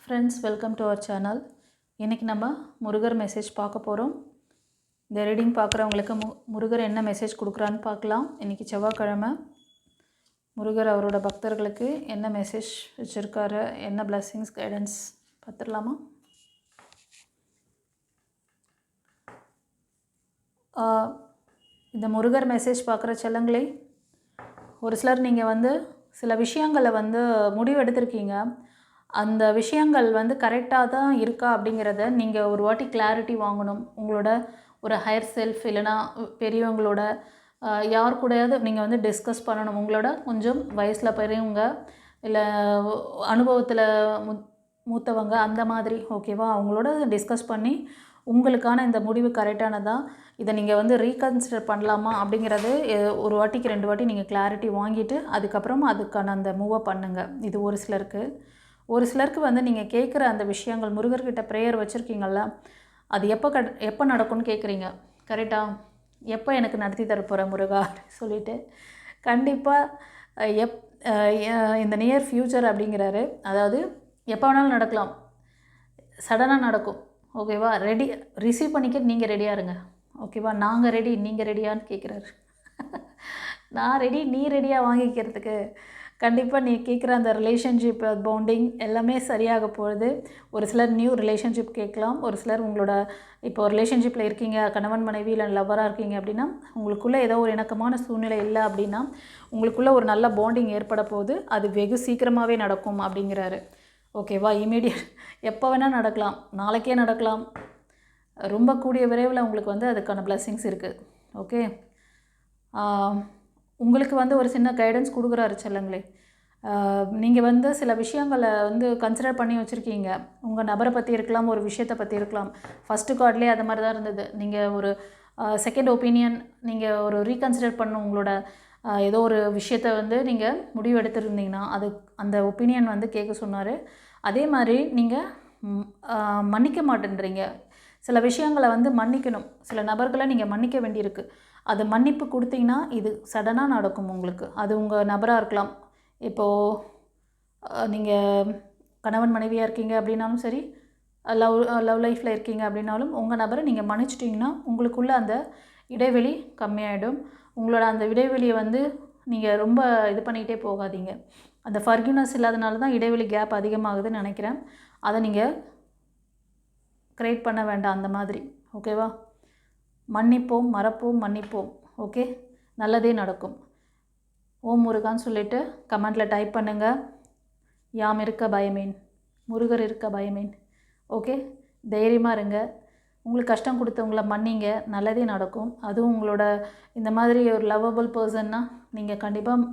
Friends, welcome to our channel. இன்றைக்கி நம்ம Murugar message பார்க்க போகிறோம். இந்த ரீடிங் பார்க்குறவங்களுக்கு முருகர் என்ன மெசேஜ் கொடுக்குறான்னு பார்க்கலாம். இன்றைக்கி செவ்வாய்க்கிழமை. முருகர் அவரோட பக்தர்களுக்கு என்ன மெசேஜ் வச்சுருக்காரு, என்ன பிளெஸ்ஸிங்ஸ், கைடன்ஸ் பார்த்துடலாமா? இந்த முருகர் மெசேஜ் பார்க்குற செல்லங்களே, ஒரு சிலர் நீங்கள் சில விஷயங்களை முடிவு எடுத்திருக்கீங்க. அந்த விஷயங்கள் கரெக்டாக தான் இருக்கா அப்படிங்கிறத நீங்கள் ஒரு வாட்டி கிளாரிட்டி வாங்கணும். உங்களோட ஒரு ஹையர் செல்ஃப் இல்லைனா பெரியவங்களோட யார் கூடயாவது நீங்கள் டிஸ்கஸ் பண்ணணும். உங்களோட கொஞ்சம் வயசில் பெரியவங்க இல்லை அனுபவத்தில் மூத்தவங்க அந்த மாதிரி, ஓகேவா? அவங்களோட டிஸ்கஸ் பண்ணி உங்களுக்கான இந்த முடிவு கரெக்டானதா, இதை நீங்கள் ரீகன்சிடர் பண்ணலாமா அப்படிங்கிறது ஒரு வாட்டிக்கு 2 வாட்டி நீங்கள் கிளாரிட்டி வாங்கிட்டு அதுக்கப்புறமா அதுக்கான அந்த மூவை பண்ணுங்கள். இது ஒரு சிலருக்கு. ஒரு சிலருக்கு நீங்கள் கேட்குற அந்த விஷயங்கள், முருகர்கிட்ட ப்ரேயர் வச்சுருக்கீங்கள, அது எப்போ நடக்கும்னு கேட்குறீங்க. கரெக்டாக எப்போ எனக்கு நடத்தி தரப்போகிற முருகா சொல்லிவிட்டு கண்டிப்பாக இந்த நியர் ஃப்யூச்சர் அப்படிங்கிறாரு. அதாவது எப்போ வேணாலும் நடக்கலாம், சடனாக நடக்கும். ஓகேவா? ரெடி ரிசீவ் பண்ணிக்க நீங்கள் ரெடியாக இருங்க. ஓகேவா? நாங்கள் ரெடி, நீங்கள் ரெடியான்னு கேட்குறாரு. நான் ரெடி, நீ ரெடியாக வாங்கிக்கிறதுக்கு. கண்டிப்பாக நீ கேட்குற அந்த ரிலேஷன்ஷிப் பாண்டிங் எல்லாமே சரியாக போகுது. ஒரு சிலர் நியூ ரிலேஷன்ஷிப் கேட்கலாம். ஒரு சிலர் உங்களோட இப்போ ரிலேஷன்ஷிப்பில் இருக்கீங்க, கணவன் மனைவி இல்லை லவ்வராக இருக்கீங்க அப்படின்னா, உங்களுக்குள்ளே ஏதோ ஒரு இணக்கமான சூழ்நிலை இல்லை அப்படின்னா, உங்களுக்குள்ளே ஒரு நல்ல பாண்டிங் ஏற்பட போகுது. அது வெகு சீக்கிரமாகவே நடக்கும் அப்படிங்கிறாரு. ஓகேவா? இமீடியட் எப்போ வேணால் நடக்கலாம், நாளைக்கே நடக்கலாம். ரொம்ப கூடிய விரைவில் உங்களுக்கு அதுக்கான பிளெஸ்ஸிங்ஸ் இருக்குது. ஓகே, உங்களுக்கு ஒரு சின்ன கைடன்ஸ் கொடுக்குறாரு செல்லங்களே. நீங்கள் சில விஷயங்களை கன்சிடர் பண்ணி வச்சுருக்கீங்க. உங்கள் நபரை பற்றி இருக்கலாம், ஒரு விஷயத்தை பற்றி இருக்கலாம். ஃபஸ்ட்டு கார்ட்லேயே அது மாதிரி தான் இருந்தது. நீங்கள் செகண்ட் ஒப்பீனியன், நீங்கள் ஒரு ரீகன்சிடர் பண்ண உங்களோட ஏதோ ஒரு விஷயத்தை நீங்கள் முடிவு எடுத்துருந்தீங்கன்னா அந்த ஒப்பீனியன் கேட்க சொன்னார். அதே மாதிரி நீங்கள் மன்னிக்க மாட்டேன்றீங்க. சில விஷயங்களை மன்னிக்கணும். சில நபர்களை நீங்கள் மன்னிக்க வேண்டியிருக்கு. அது மன்னிப்பு கொடுத்தீங்கன்னா இது சடனாக நடக்கும் உங்களுக்கு. அது உங்கள் நபராக இருக்கலாம். இப்போது நீங்கள் கணவன் மனைவியாக இருக்கீங்க அப்படின்னாலும் சரி, லவ் லைஃப்பில் இருக்கீங்க அப்படின்னாலும், உங்கள் நபரை நீங்கள் மன்னிச்சிட்டிங்கன்னா உங்களுக்குள்ளே அந்த இடைவெளி கம்மியாயிடும். உங்களோட அந்த இடைவெளியை நீங்கள் ரொம்ப இது பண்ணிகிட்டே போகாதீங்க. அந்த ஃபர்கிவ்னஸ் இல்லாதனால தான் இடைவெளி கேப் அதிகமாகுதுன்னு நினைக்கிறேன். அதை நீங்கள் க்ரியேட் பண்ண வேண்டாம் அந்த மாதிரி. ஓகேவா? மன்னிப்போம், மறப்போம், மன்னிப்போம். ஓகே, நல்லதே நடக்கும். ஓம் முருகான்னு சொல்லிவிட்டு கமெண்ட்டில் டைப் பண்ணுங்கள். யாம் இருக்க பயமேன், முருகர் இருக்க பயமேன். ஓகே, தைரியமாக இருங்க. உங்களுக்கு கஷ்டம் கொடுத்தவங்கள மன்னிங்க, நல்லதே நடக்கும். அதுவும் உங்களோட இந்த மாதிரி ஒரு லவ்வபிள் பர்சன்னா நீங்கள் கண்டிப்பாக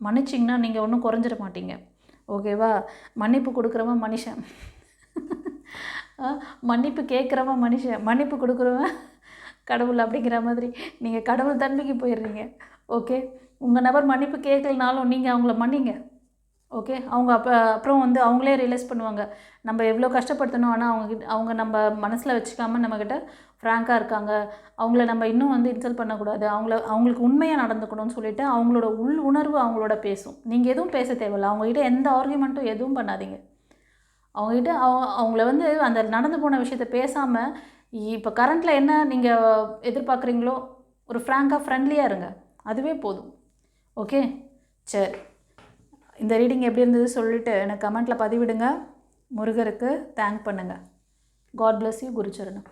மன்னிச்சிங்கன்னா நீங்கள் ஒன்றும் குறைஞ்சிட மாட்டீங்க. ஓகேவா? மன்னிப்பு கொடுக்குறவன் மனுஷன், மன்னிப்பு கேட்குறவன் மனுஷன், மன்னிப்பு கொடுக்குறவன் கடவுள் அப்படிங்கிற மாதிரி நீங்கள் கடவுள் தன்மைக்கு போயிடுறீங்க. ஓகே, உங்கள் நபர் மன்னிப்பு கேட்கலனாலும் நீங்கள் அவங்கள மன்னிங்க. ஓகே, அவங்க அப்புறம் அவங்களே ரியலைஸ் பண்ணுவாங்க நம்ம எவ்வளோ கஷ்டப்படுத்தணும். ஆனால் அவங்க நம்ம மனசில் வச்சுக்காமல் நம்மக்கிட்ட ஃப்ராங்காக இருக்காங்க. அவங்கள நம்ம இன்னும் இன்சல்ட் பண்ணக்கூடாது, அவங்களுக்கு உண்மையாக நடந்துக்கணும்னு சொல்லிவிட்டு அவங்களோட உள் உணர்வு அவங்களோட பேசும். நீங்கள் எதுவும் பேச தேவையில்லை. அவங்ககிட்ட எந்த ஆர்கியூமெண்ட்டும் எதுவும் பண்ணாதீங்க. அவங்ககிட்ட அவங்கள அந்த நடந்து போன விஷயத்த பேசாமல், இப்போ கரண்ட்டில் என்ன நீங்கள் எதிர்பார்க்குறீங்களோ ஒரு ஃப்ராங்காக ஃப்ரெண்ட்லியாக இருங்க. அதுவே போதும். ஓகே, சரி. இந்த ரீடிங் எப்படி இருந்தது சொல்லிவிட்டு எனக்கு கமெண்ட்டில் பதிவிடுங்க. முருகருக்கு தேங்க் பண்ணுங்கள். God bless you. குருச்சரணம்.